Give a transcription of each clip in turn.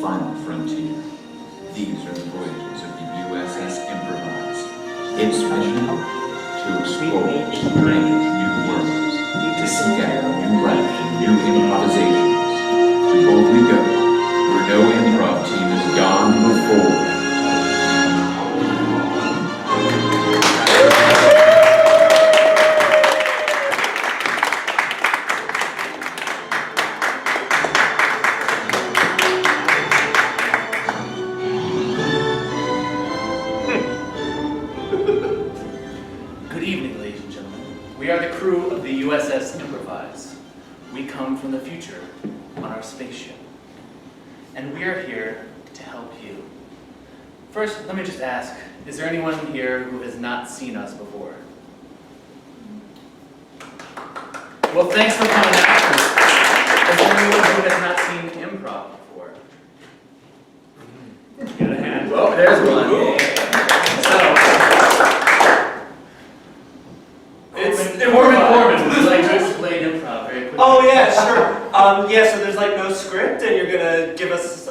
final frontier. These are the voyages of the USS Improvise. Its mission to explore strange new worlds, to seek out new life and new improvisations, to boldly go where no improv team has gone before. We are the crew of the USS Improvise. We come from the future on our spaceship. And we are here to help you. First, let me just ask, is there anyone here who has not seen us before? Well, thanks for coming out. Is there anyone who has not seen improv before? Get a hand. Well, there's one. Corbin, would you like to explain improv very quickly? Oh yeah, sure. Yeah, so there's like no script, and you're gonna give us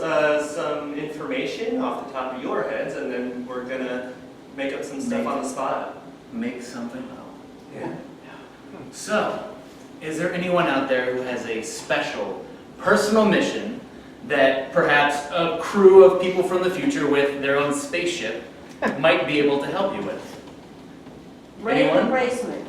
some information off the top of your heads, and then we're gonna make up some stuff on the spot. Make something up. Yeah. So, is there anyone out there who has a special, personal mission that perhaps a crew of people from the future with their own spaceship might be able to help you with? Brain Anyone? replacement.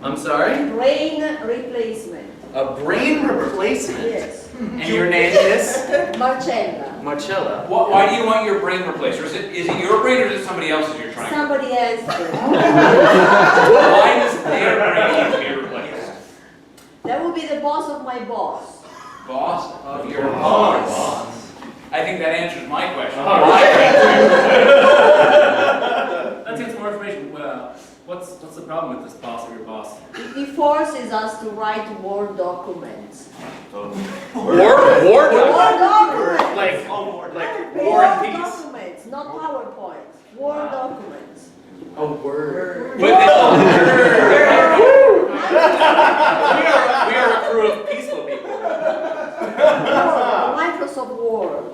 I'm sorry? Brain replacement. A brain replacement? Yes. And your name is? Marcella. Marcella. Why do you want your brain replaced? Or is it your brain or is it somebody else's you're trying to? Somebody else. Why does their brain need to be replaced? That would be the boss of my boss. Boss of your boss. I think that answers my question. Why? Let's get some more information. What's the problem with this boss of your boss? He forces us to write Word documents. War Word documents! Like Word War and Peace. documents, not PowerPoint. Word documents. A word. We are a crew of peaceful people. Microsoft Word.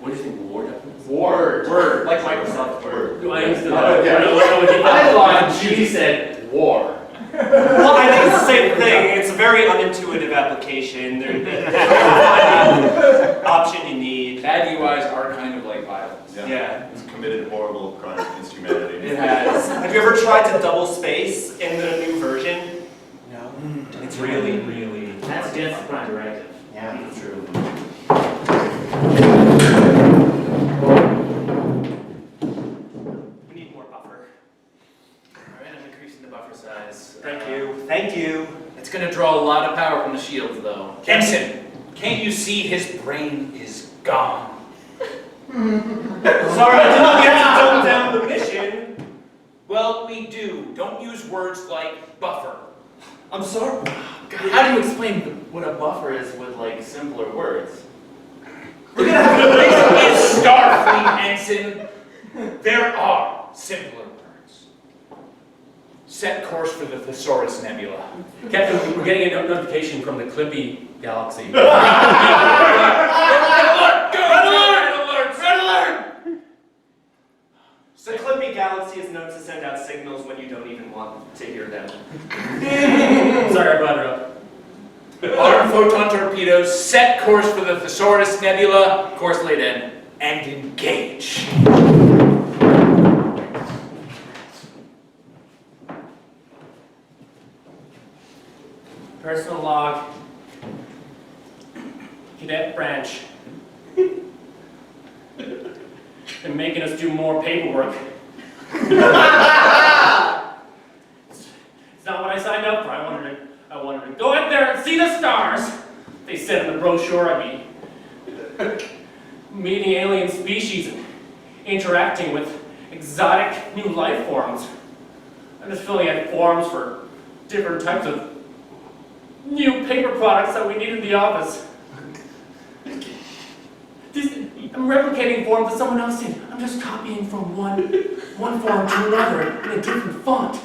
What do you think, war documents? Word. Like Microsoft Word. I understood that. I thought she said war. Well, I think it's the same thing. It's a very unintuitive application. There's option you need. Bad UIs are kind of like violence. Yeah. It's committed horrible crimes against humanity. It has. Have you ever tried to double space in the new version? No. It's really, really. That's against the prime directive. Yeah, true. We need more buffer. Alright, I'm increasing the buffer size. Thank you. Thank you. It's gonna draw a lot of power from the shields, though. Ensign, can't you see his brain is gone? Sorry, I didn't get to dumb down the mission. Well, we do. Don't use words like buffer. I'm sorry. How do you explain what a buffer is with, like, simpler words? We're gonna have to replace it with Starfleet, Ensign. There are simpler words. Set course for the Thesaurus Nebula. Captain, we're getting a notification from the Clippy galaxy. Red alert! Red alert! Red alert! The Clippy Galaxy is known to send out signals when you don't even want to hear them. Sorry, I brought it up. Armed photon torpedoes, set course for the Thesaurus Nebula, course laid in, and engage. Personal log. Cadet Branch. Been making us do more paperwork. It's not what I signed up for. I wanted to go out there and see the stars. They said in the brochure I'd be meeting alien species and interacting with exotic new life forms. I'm just filling out forms for different types of new paper products that we need in the office. I'm replicating forms that someone else did. I'm just copying from one form to another in a different font.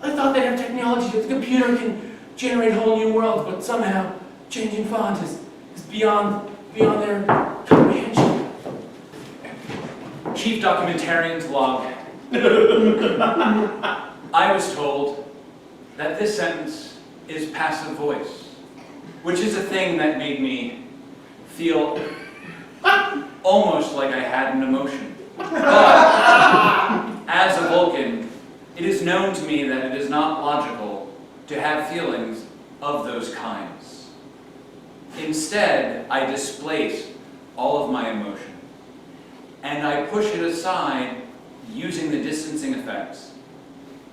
I thought they'd have technology that the computer can generate whole new worlds, but somehow changing font is beyond their comprehension. Chief Documentarian's log. I was told that this sentence is passive voice, which is a thing that made me feel almost like I had an emotion. But as a Vulcan, it is known to me that it is not logical to have feelings of those kinds. Instead, I displace all of my emotion, and I push it aside using the distancing effects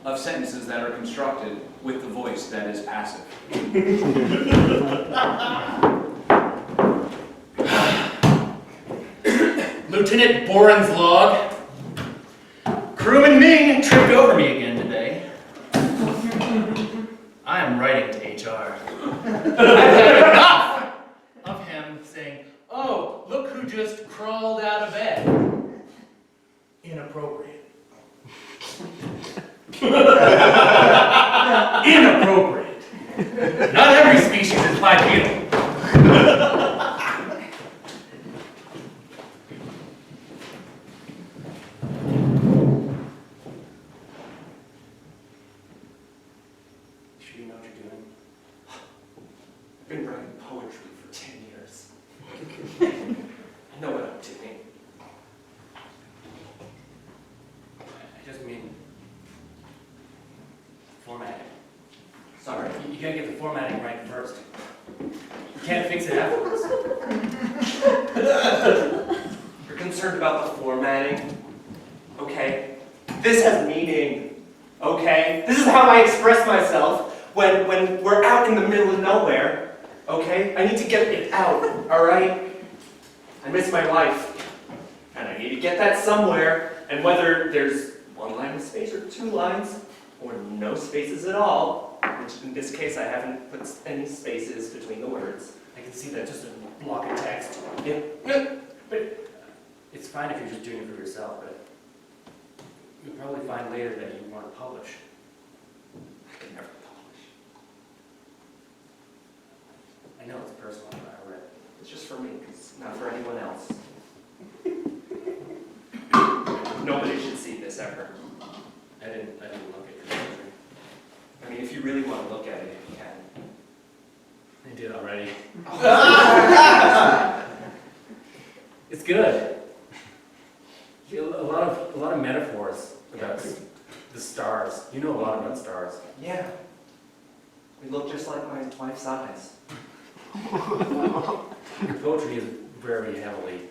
of sentences that are constructed with the voice that is passive. Lieutenant Boren's log. Crewman Ming tripped over me again today. I am writing to HR. I've had enough of him saying, "Oh, look who just crawled out of bed." Inappropriate. Inappropriate. Not every species is bipedal. Sure you know what you're doing? I've been writing poetry for 10 years. I know what I'm doing. I just mean formatting. Sorry. You gotta get the formatting right first. You can't fix it afterwards. You're concerned about the formatting? Okay. This has meaning. Okay? This is how I express myself when we're out in the middle of nowhere. Okay? I need to get it out, alright? I miss my life. And I need to get that somewhere. And whether there's one line of space or 2 lines, or no spaces at all, which in this case I haven't put any spaces between the words. I can see that just a block of text. Yeah. But it's fine if you're just doing it for yourself, but you'll probably find later that you want to publish. I can never publish. I know it's personal, but I read it. It's just for me, it's not for anyone else. Nobody should see this ever. I didn't look at your poetry. I mean, if you really want to look at it, you can. I did already. It's good. A lot of metaphors about the stars. You know a lot about stars. Yeah. We look just like my wife's eyes. Your poetry is very heavily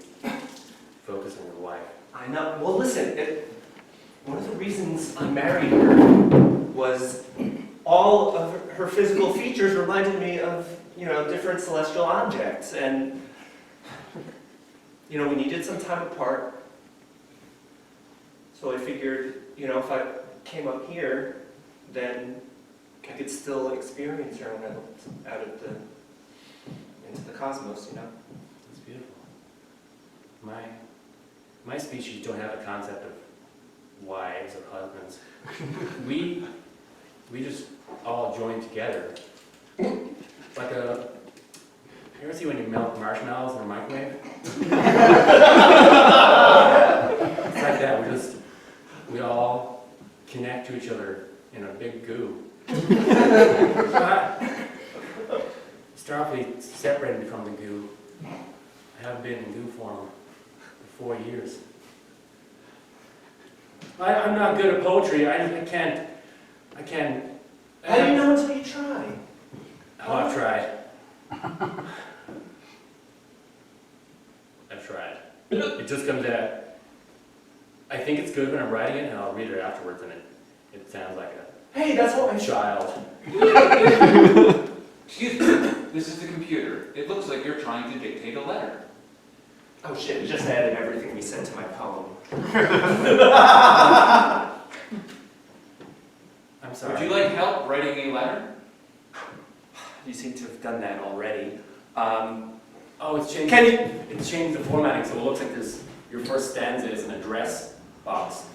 focused on your wife. I know. Well, listen, one of the reasons I married her was all of her physical features reminded me of, different celestial objects. And, we needed some time apart. So I figured, if I came up here, then I could still experience her when I looked out into the cosmos, It's beautiful. My species don't have a concept of wives or husbands. We just all join together. Like you ever see when you melt marshmallows in a microwave? It's like that. We all connect to each other in a big goo. Starfleet separated from the goo. I have been in goo form for 4 years. I'm not good at poetry. I can't. How do you know until you try? Oh, I've tried. I've tried. It just comes out. I think it's good when I'm writing it, and I'll read it afterwards, and it sounds like Hey, that's what a child. Excuse me, this is the computer. It looks like you're trying to dictate a letter. Oh shit, we just added everything we said to my poem. I'm sorry. Would you like help writing a letter? You seem to have done that already. Oh, it's changed. It's changed the formatting, so it looks like your first stanza is an address box.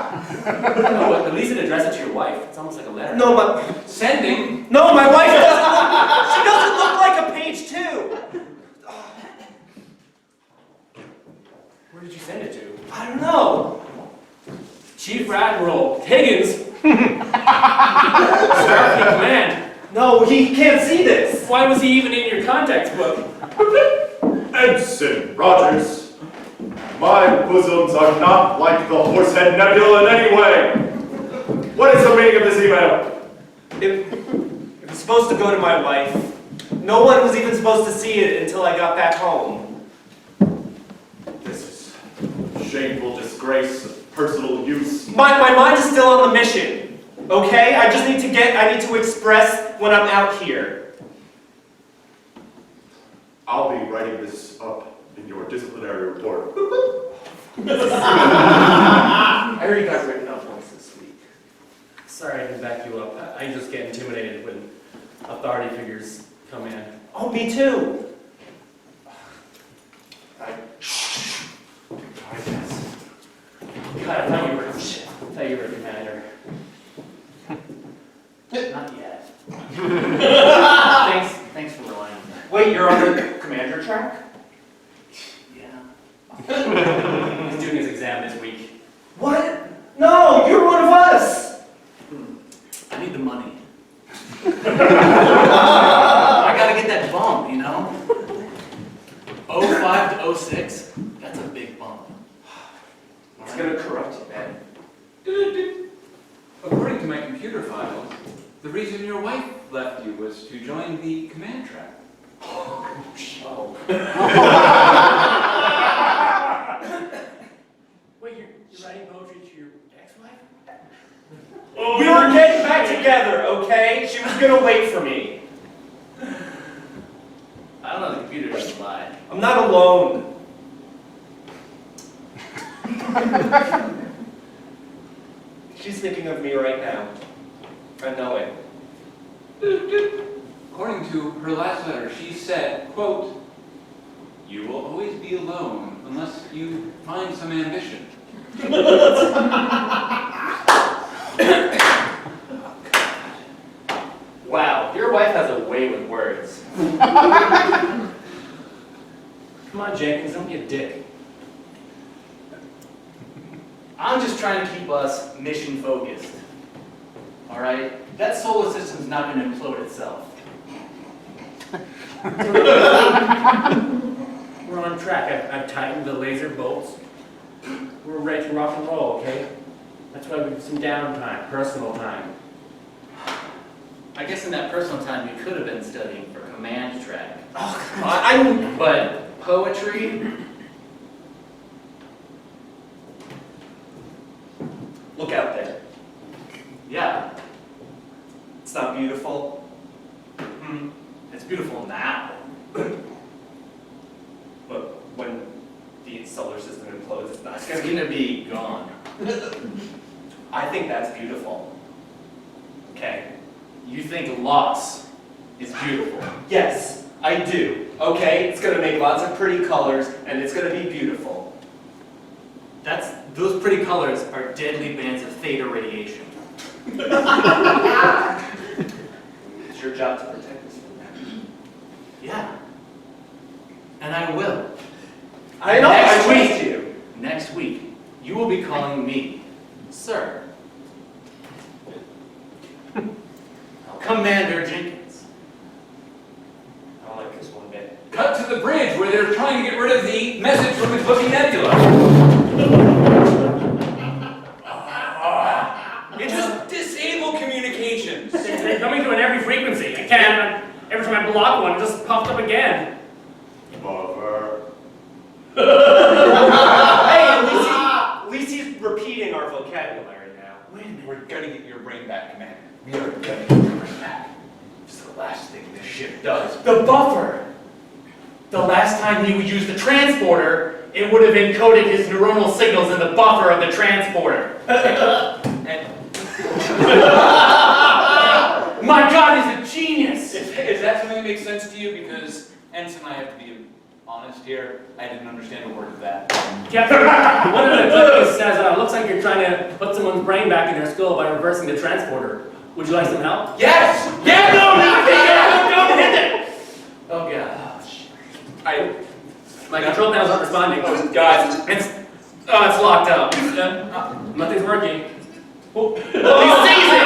Oh, at least address it to your wife. It's almost like a letter. No, my Sending? no, my wife doesn't. She doesn't look like a page 2. Where did you send it to? I don't know. Chief Admiral Higgins. Starfleet Command. No, he can't see this. Why was he even in your contacts book? Ensign Rogers, my bosoms are not like the Horsehead Nebula in any way. What is the meaning of this email? It was supposed to go to my wife. No one was even supposed to see it until I got back home. This is shameful disgrace of personal use. My mind is still on the mission. Okay? I need to express when I'm out here. I'll be writing this up in your disciplinary report. I already got written up once this week. Sorry I didn't back you up. I just get intimidated when authority figures come in. Oh, me too. God, I thought you were a commander. Not yet. Thanks for relying on that. Wait, you're on the commander track? Yeah. He's doing his exam this week. What? No, you're one of us. I need the money. I gotta get that bump, you know? 05 to 06, that's a big bump. It's gonna corrupt you, man. According to my computer files, the reason your wife left you was to join the command track. Oh. Wait, you're writing poetry to your ex-wife? We were getting back together, okay? She was gonna wait for me. I don't know, the computer doesn't lie. I'm not alone. She's thinking of me right now. I know it. According to her last letter, she said, quote, "You will always be alone unless you find some ambition." Wow, your wife has a way with words. Come on, Jenkins, don't be a dick. I'm just trying to keep us mission focused. All right? That solar system's not going to implode itself. We're on track. I've tightened the laser bolts. We're ready to rock and roll, okay? That's why we have some downtime, personal time. I guess in that personal time you could have been studying for command track. Oh, come on. But poetry, Look out there. yeah, It's not beautiful. it's beautiful now. But when the solar system implodes, it's not It's gonna going be. to be gone. I think that's beautiful. Okay. You think loss is beautiful. Yes, I do. Okay? It's gonna make lots of pretty colors, and it's gonna be beautiful. Those pretty colors are deadly bands of theta radiation. It's your job to protect us from that. Yeah. And I will. I know, Next I trust week. you. Next week, you will be calling me, sir. Commander Jenkins. I don't like this one bit. Cut to the bridge where they're trying to get rid of the message from the Cookie Nebula. You just disable communications. They're coming through on every frequency. I can't. Every time I block one, it just popped up again. Buffer. Hey, at least he's repeating our vocabulary now. Wait a minute. We're gonna get your brain back, Commander. We are gonna get your brain back. It's the last thing this ship does. The buffer. The last time he would use the transporter, it would have encoded his neuronal signals in the buffer of the transporter. My God, he's a genius! Is that something that makes sense to you? Because Ensign and I have to be honest here, I didn't understand a word of that. Captain, one of the clippings says, looks like you're trying to put someone's brain back in their skull by reversing the transporter. Would you like some help? Yes! Yeah, no, don't hit it! Oh, God. My control panels aren't responding. Oh, God. It's locked up. Nothing's working. Oh, he sees it!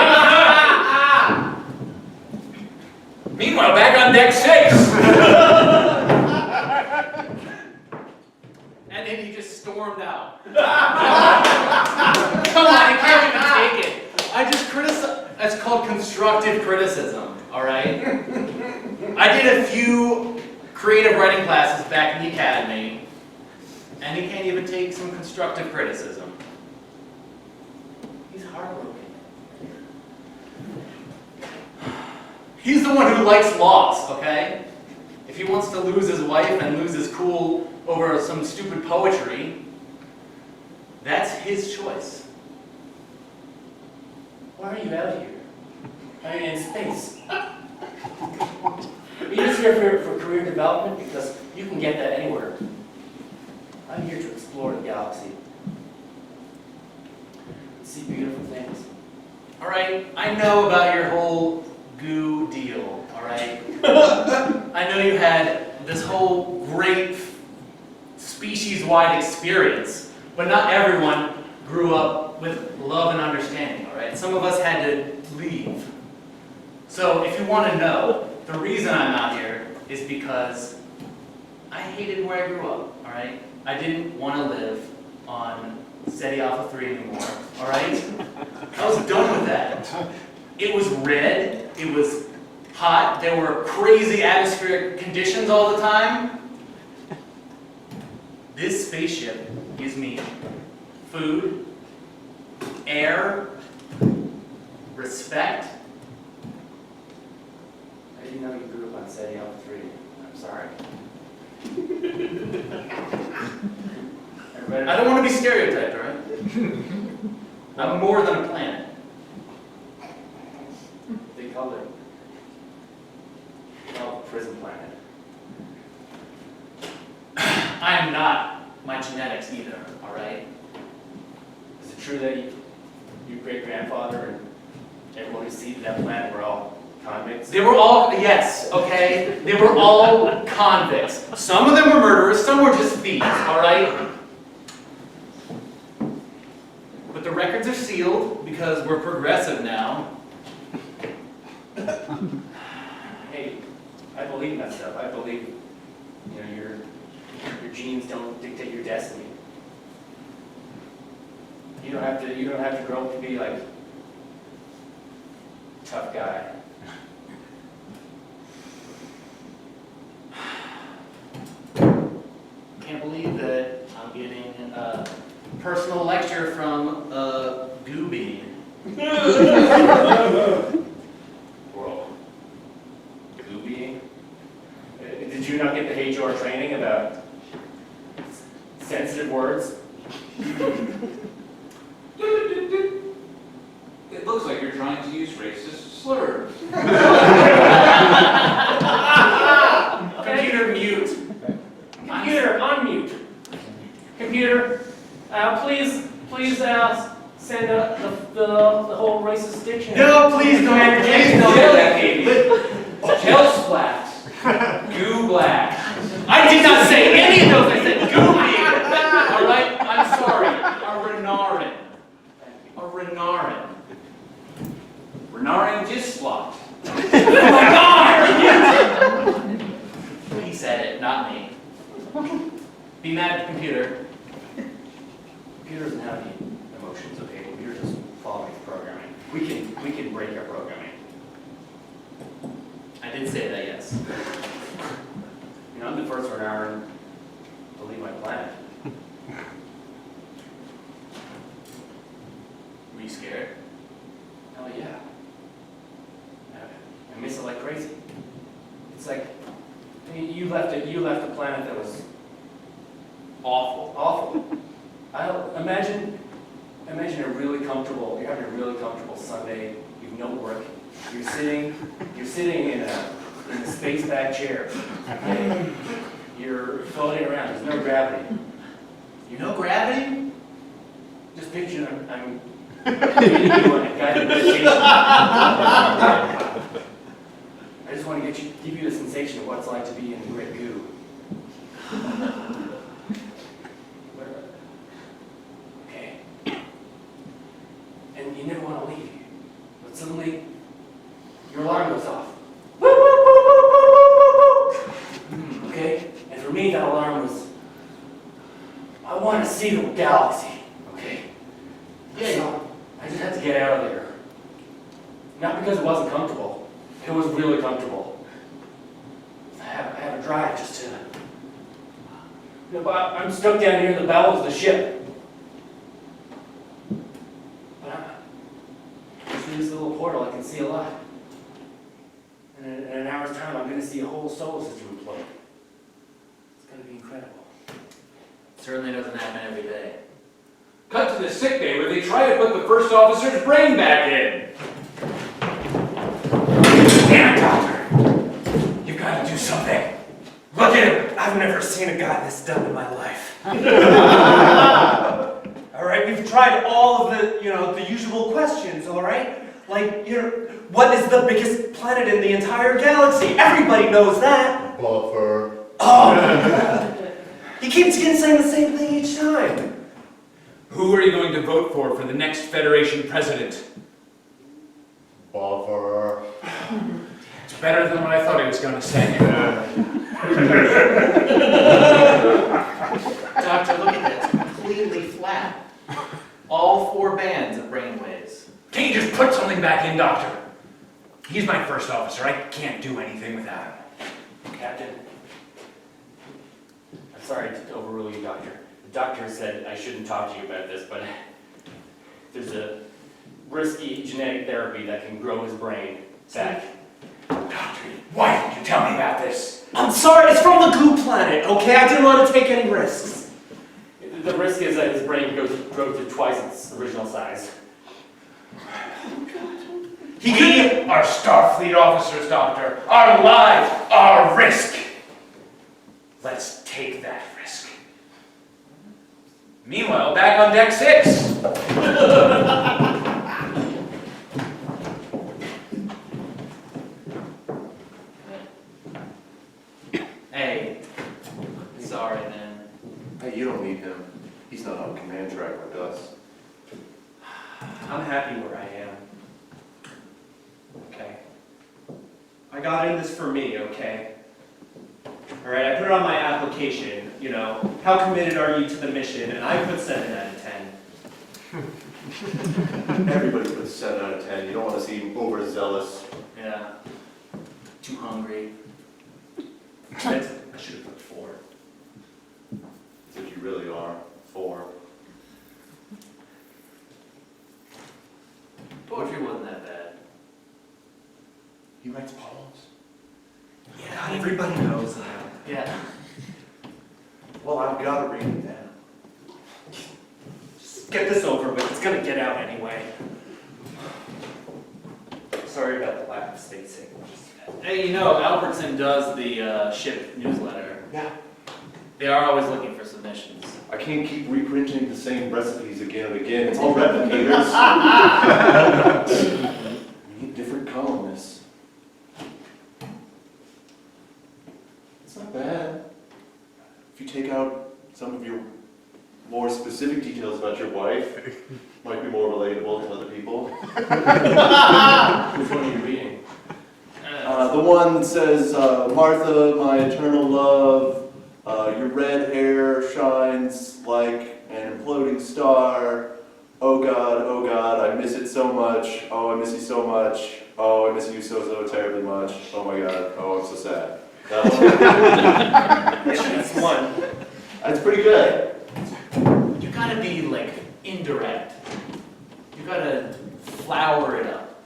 Meanwhile, back on deck 6. And then he just stormed out. Come on, you can't even take it. I just criticize. That's called constructive criticism, all right? I did a few creative writing classes back in the academy, and he can't even take some constructive criticism. He's heartbroken. He's the one who likes loss, okay? If he wants to lose his wife and lose his cool over some stupid poetry, that's his choice. Why are you out here? Are you in space? Are you just here for career development? Because you can get that anywhere. I'm here to explore the galaxy. See beautiful things. All right, I know about your whole goo deal, all right? I know you had this whole great species-wide experience, but not everyone grew up with love and understanding, all right? Some of us had to leave. So if you want to know, the reason I'm not here is because I hated where I grew up, all right? I didn't want to live on Sept Alpha 3 anymore, all right? I was done with that. It was red, it was hot, there were crazy atmospheric conditions all the time. This spaceship gives me food, air, respect. I didn't know you grew up on Sept Alpha 3. I'm sorry. I don't want to be stereotyped, all right? I'm more than a planet. They call it prison planet. I am not my genetics either, all right? Is it true that your great-grandfather and everyone who seeded that planet were all convicts? They were all, yes, okay? They were all convicts. Some of them were murderers, some were just thieves, all right? But the records are sealed because we're progressive now. Hey, I believe in that stuff. I believe, your genes don't dictate your destiny. You don't have to grow up to be like tough guy. Can't believe that I'm getting a personal lecture from a gooby. Whoa. Gooby? Did you not get the HR training about sensitive words? It looks like you're trying to use racist slurs. Computer mute. Computer, unmute. Computer, please send out the whole racist dictionary. No, please don't. Please don't do that, baby. Gel splats. Goo black. I did not say any of those. I said gooby. All right, I'm sorry. A Renarin. A Renarin. Renarin Gislot. Oh my God! He said it, not me. Be mad at the computer. Computer doesn't have any emotions, okay? Computer just following programming. We can break our programming. I did say that, yes. I'm the first Renarin to leave my planet. Were you scared? Hell yeah. I miss it like crazy. It's like you left a planet that was awful. Imagine you're having a really comfortable Sunday. You've no work. You're sitting in a space bag chair. Okay? You're floating around. There's no gravity. You know gravity? Just picture I'm giving you a guided meditation. I just want to give you the sensation of what it's like to be in the great goo. Okay. And you never want to leave. But suddenly, your alarm goes off. Okay? And for me, that alarm was, I want to see the galaxy. Okay? Yeah. So, I just had to get out of there. Not because it wasn't comfortable. It was really comfortable. I have a drive just to... but I'm stuck down here in the bowels of the ship. But through this little portal, I can see a lot. And in an hour's time, I'm going to see a whole solar system implode. It's going to be incredible. Certainly doesn't happen every day. Cut to the sick bay where they try to put the first officer's brain back in. Damn it, Doctor! You've got to do something. Look at him! I've never seen a guy this dumb in my life. All right, we've tried all of the, the usual questions, all right? Like, what is the biggest planet in the entire galaxy? Everybody knows that. Buffer. Oh, he keeps saying the same thing each time. Who are you going to vote for the next Federation president? Buffer. It's better than what I thought he was going to say. Doctor, look at this. Completely flat. All 4 bands of brainwaves. Can you just put something back in, Doctor? He's my first officer. I can't do anything without him. Captain, I'm sorry to overrule you, Doctor. The doctor said I shouldn't talk to you about this, but there's a risky genetic therapy that can grow his brain back. Doctor, why didn't you tell me about this? I'm sorry, it's from the goo planet, okay? I didn't want to take any risks. The risk is that his brain grows to twice its original size. We are Starfleet officers, Doctor. Our lives are risk. Let's take that risk. Meanwhile, back on deck 6. Hey. Sorry, man. Hey, you don't need him. He's not on command track like us. I'm happy where I am. Okay. I got in this for me, okay? Alright, I put it on my application, how committed are you to the mission? And I put 7 out of 10. Everybody puts 7 out of 10. You don't want to seem overzealous. Yeah. Too hungry. I should have put 4. That's what you really are. 4. Poetry wasn't that bad. He writes poems. Yeah, everybody knows that. Yeah. Well, I've got to read it now. Just get this over with. It's gonna get out anyway. Sorry about the lack of spacing. Hey, Albertson does the ship newsletter. Yeah. They are always looking for submissions. I can't keep reprinting the same recipes again and again. It's all replicators. We need different columnists. It's not bad. If you take out some of your more specific details about your wife, might be more relatable to other people. Which one are you reading? The one that says, Martha, my eternal love, your red hair shines like an imploding star. Oh God, I miss it so much. Oh, I miss you so much. Oh, I miss you so terribly much. Oh my God, oh, I'm so sad. That one. That's one. That's pretty good. You gotta be, indirect. You gotta flower it up.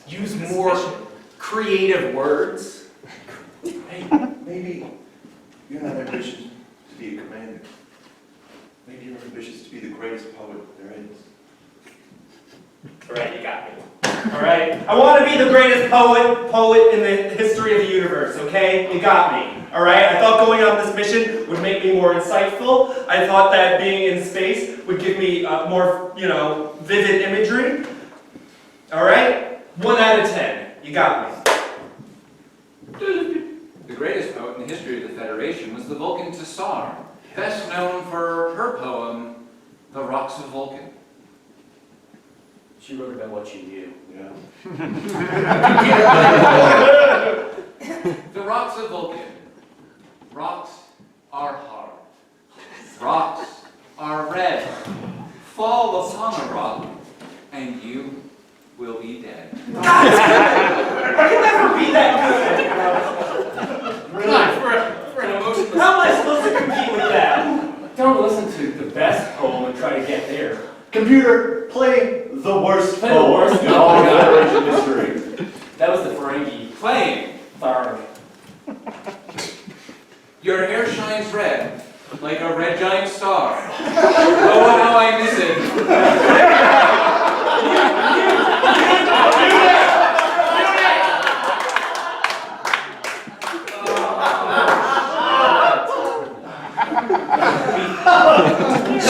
Use more creative words. Hey, maybe you're not ambitious to be a commander. Maybe you're ambitious to be the greatest poet there is. Alright, you got me. Alright? I want to be the greatest poet in the history of the universe, okay? You got me. All right? I thought going on this mission would make me more insightful. I thought that being in space would give me more, vivid imagery. All right? 1 out of 10. You got me. The greatest poet in the history of the Federation was the Vulcan Tassar, best known for her poem, The Rocks of Vulcan. She wrote about what she knew. Yeah. The Rocks of Vulcan. Rocks are hard. Rocks are red. Fall upon a rock, and you will be dead. I can never be that good. God, for an emotionless... How am I supposed to compete with that? Don't listen to the best poem and try to get there. Computer, play the worst Play the worst poem in all of poem. Federation history. That was the Ferengi. Playing. Tharg. Your hair shines red, like a red giant star. Oh, how I miss it.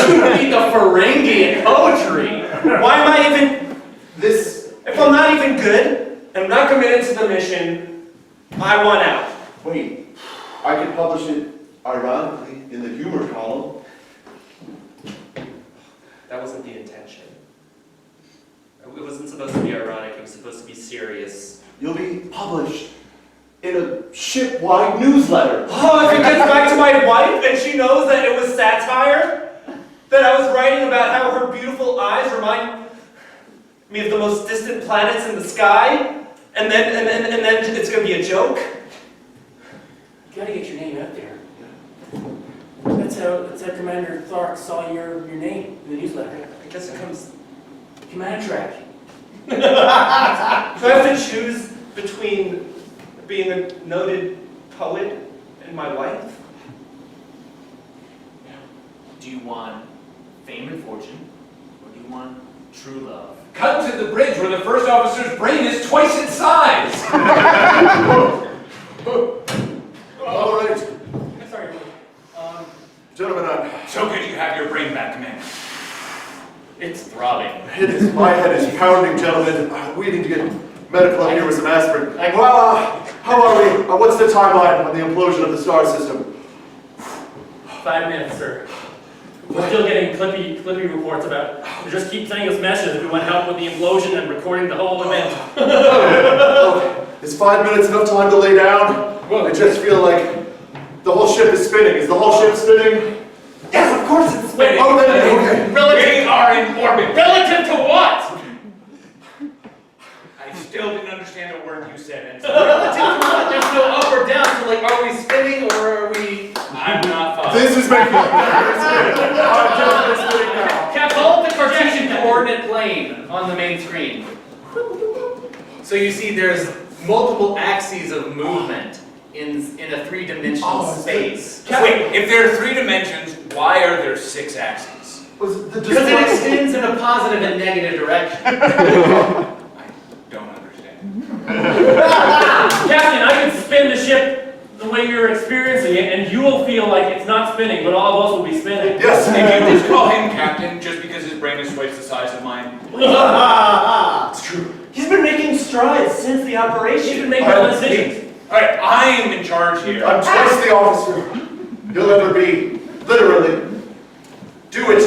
You read the Ferengi in poetry. Why am I even this? If I'm not even good, and I'm not committed to the mission, I want out. Wait, I could publish it ironically in the humor column. That wasn't the intention. It wasn't supposed to be ironic, it was supposed to be serious. You'll be published in a ship-wide newsletter. Oh, if it gets back to my wife and she knows that it was satire, that I was writing about how her beautiful eyes remind me of the most distant planets in the sky, and then it's gonna be a joke. You gotta get your name out there. That's how Commander Thark saw your name in the newsletter. I guess it comes. Command track. Do I have to choose between being a noted poet and my wife? Do you want fame and fortune, or do you want true love? Cut to the bridge where the first officer's brain is twice its size. All right, Sorry. gentlemen, So could you have your brain back, Commander? It's throbbing. my head is pounding, gentlemen. We need to get medical up here with some aspirin. Well, how are we? What's the timeline on the implosion of the star system? 5 minutes, sir. We're still getting clippy reports about. They just keep sending us messages if we want help with the implosion and recording the whole event. Is 5 minutes enough time to lay down? I just feel like the whole ship is spinning. Is the whole ship spinning? Yes, of course it's spinning. Oh, then, okay. We are in orbit. Relative to what? I still didn't understand a word you said. And There's no up or down, so like, are we spinning or are we... I'm not following. This is making I'm just spinning now. Cap, hold the Cartesian Cartesian coordinate plane on the main screen. So you see there's multiple axes of movement in a three-dimensional space. Wait, if there are 3 dimensions, why are there 6 axes? Because it extends in a positive and negative direction. I don't understand. Captain, I can spin the ship the way you're experiencing it, and you will feel like it's not spinning, but all of us will be spinning. Yes. If you just call him Captain just because his brain is twice the size of mine. It's true. He's been making strides since the operation. You can make your own decisions. Alright, I am in charge here. I'm twice the officer you'll ever be. Literally. Do it.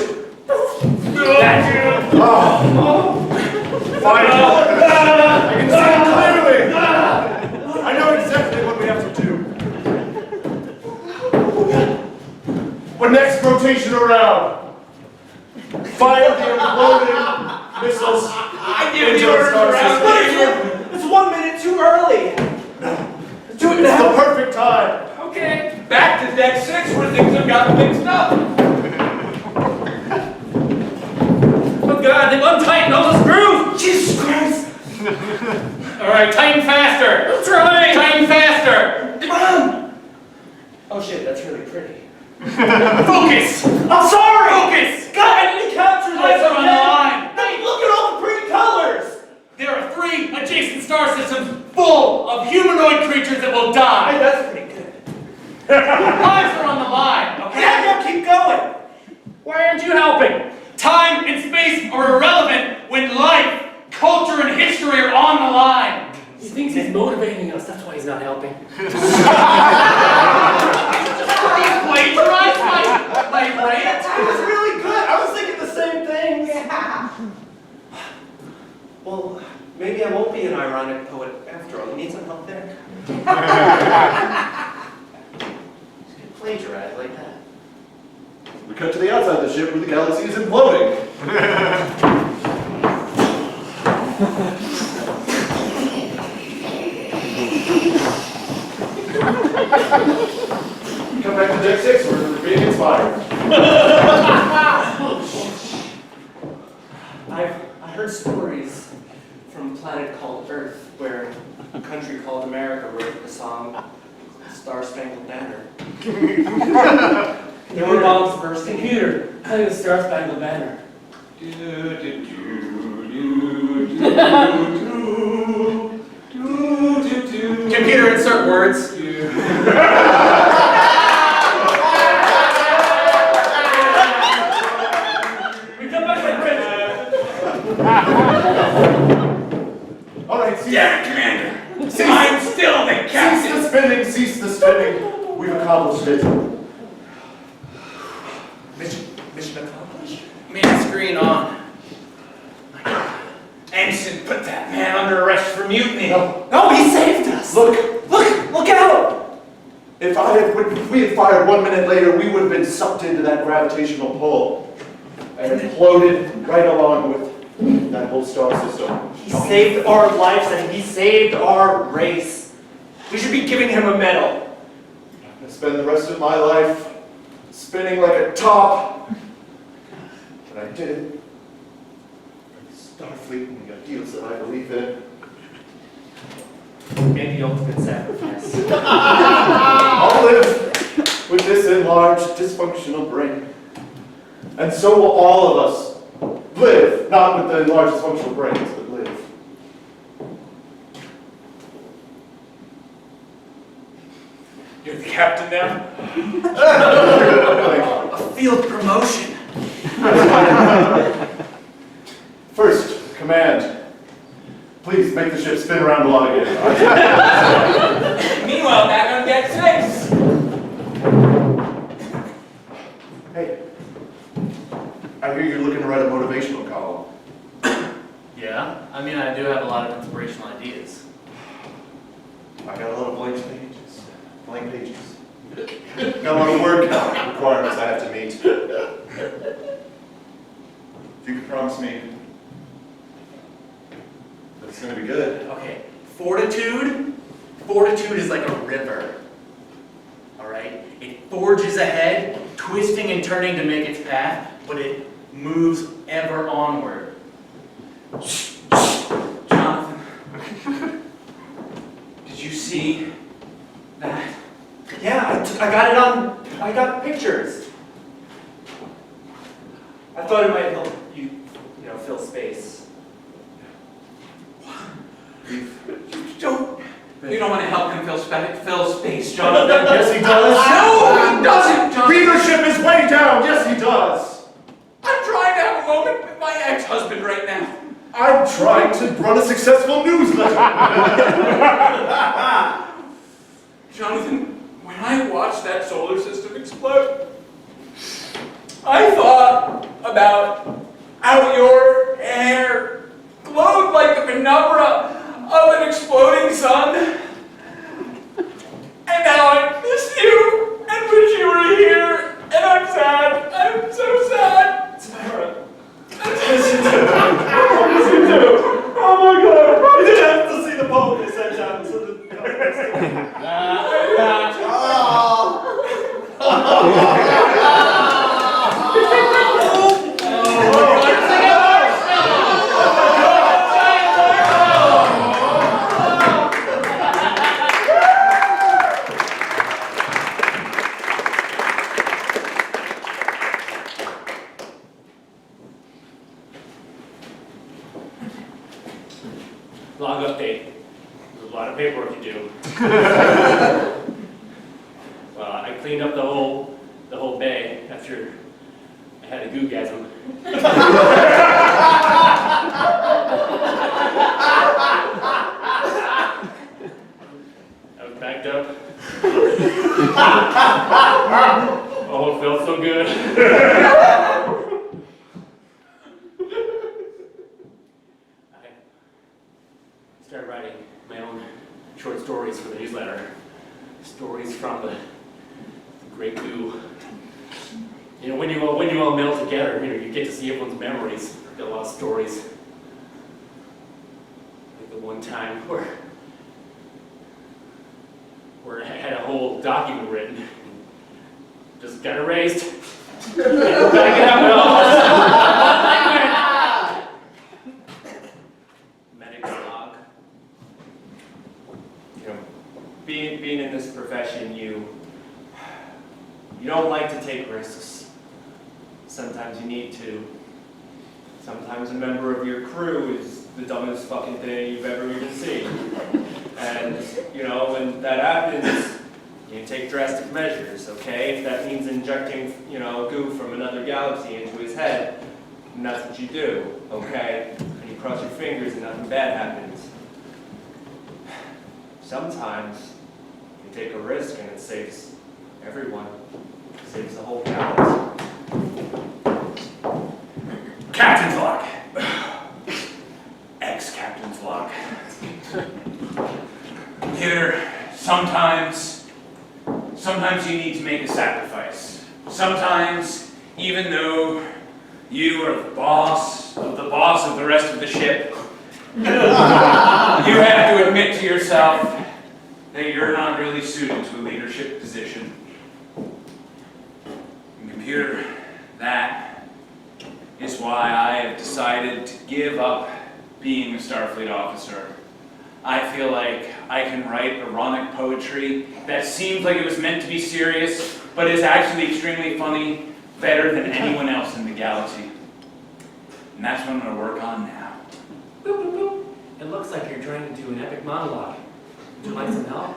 Fine. I can see it clearly. I know exactly what we have to do. When next rotation around, fire the imploding missiles I give into the the orders star around system. here. It's 1 minute too early. Do it now. It's the perfect time. Okay, back to deck 6 where things have gotten mixed up. Oh God, they've untightened all the screws! Jesus Christ. Alright, tighten faster! I'm trying! Tighten faster! Oh shit, that's really pretty. Focus! I'm sorry! Focus! God, I need to capture this, Lights are on the okay? line! Hey, look at all the pretty colors! There are 3 adjacent star systems full of humanoid creatures that will die! Hey, that's pretty good. Lives are on the line, okay? Yeah, no, keep going. Why aren't you helping? Time and space are irrelevant when life, culture, and history are on the line. He thinks he's motivating us, that's why he's not helping. Plagiarize my rant? It was really good. I was thinking the same things. Well, maybe I won't be an ironic poet after all. You need some help there? Plagiarize like that. We cut to the outside of the ship where the galaxy is imploding. Come back to deck 6, we're being inspired. I heard stories from a planet called Earth where a country called America wrote the song Star Spangled Banner. There were bombs bursting. Computer, play the Star Spangled Banner. Computer, insert words. We come back with All right, cease. Yeah, Commander. I'm still the Cease captain. the spinning, cease the spinning. We've accomplished it. Mission accomplished? Main screen on. Ensign, put that man under arrest for mutiny. No, he saved us! Look out! If we had fired 1 minute later, we would have been sucked into that gravitational pull and imploded right along with that whole star system. He saved our lives and he saved our race. We should be giving him a medal. I'm gonna spend the rest of my life spinning like a top. But I did it. Starfleet and the ideals that I believe in. Made the ultimate sacrifice. I'll live with this enlarged, dysfunctional brain. And so will all of us live, not with the enlarged, dysfunctional brains, but live. You're the captain now? A field promotion. First, command. Please make the ship spin around a lot again. Meanwhile, back on deck 6. Hey, I hear you're looking to write a motivational column. Yeah, I mean, I do have a lot of inspirational ideas. I got a lot of blank pages. Got a lot of word count requirements I have to meet. If you could promise me that it's going to be good. Okay, fortitude. Fortitude is like a river. All right? It forges ahead, twisting and turning to make its path, but it moves ever onward. Jonathan, did you see that? Yeah, I got pictures. I thought it might help you fill space. You don't want to help him fill space, Jonathan. Yes, he does. No, he doesn't, Jonathan. Readership is way down. Yes, he does. I'm trying to have a moment with my ex-husband right now. I'm trying to run a successful newsletter. Jonathan, when I watched that solar system explode, I thought about how your hair glowed like the penumbra of an exploding sun, and how I miss you and wish you were here, and I'm sad. I'm so sad. Sarah. Listen to. Oh my God! You didn't have to see the poem they sent out to the. Long update. There's a lot of paperwork to do. Well, cleaned up the whole bay after I had a googasm. I was backed up. Oh, it felt so good. I started writing my own short stories for the newsletter. Stories from the great goo. You know, when you all meld together, you get to see everyone's memories. Got a lot of stories. Like the one time where I had a whole document written, just got erased. Gotta get out Medic's log. You know, being in this profession, you don't like to take risks. Sometimes you need to. Sometimes a member of your crew is the dumbest fucking thing you've ever even seen. And, you know, when that happens, you take drastic measures, okay? If that means injecting, you know, goo from another galaxy into his head, then that's what you do, okay? And you cross your fingers and nothing bad happens. Sometimes you take a risk and it saves everyone. It saves the whole galaxy. Captain's log. Ex-captain's log. Here, sometimes you need to make a sacrifice. Sometimes, even though you are the boss of the rest of the ship, you have to admit to yourself that you're not really suited to a leadership position. And computer, that is why I have decided to give up being a Starfleet officer. I feel like I can write ironic poetry that seems like it was meant to be serious, but is actually extremely funny, better than anyone else in the galaxy. And that's what I'm going to work on now. Boop, boop, boop. It looks like you're trying to do an epic monologue. Would you like some help?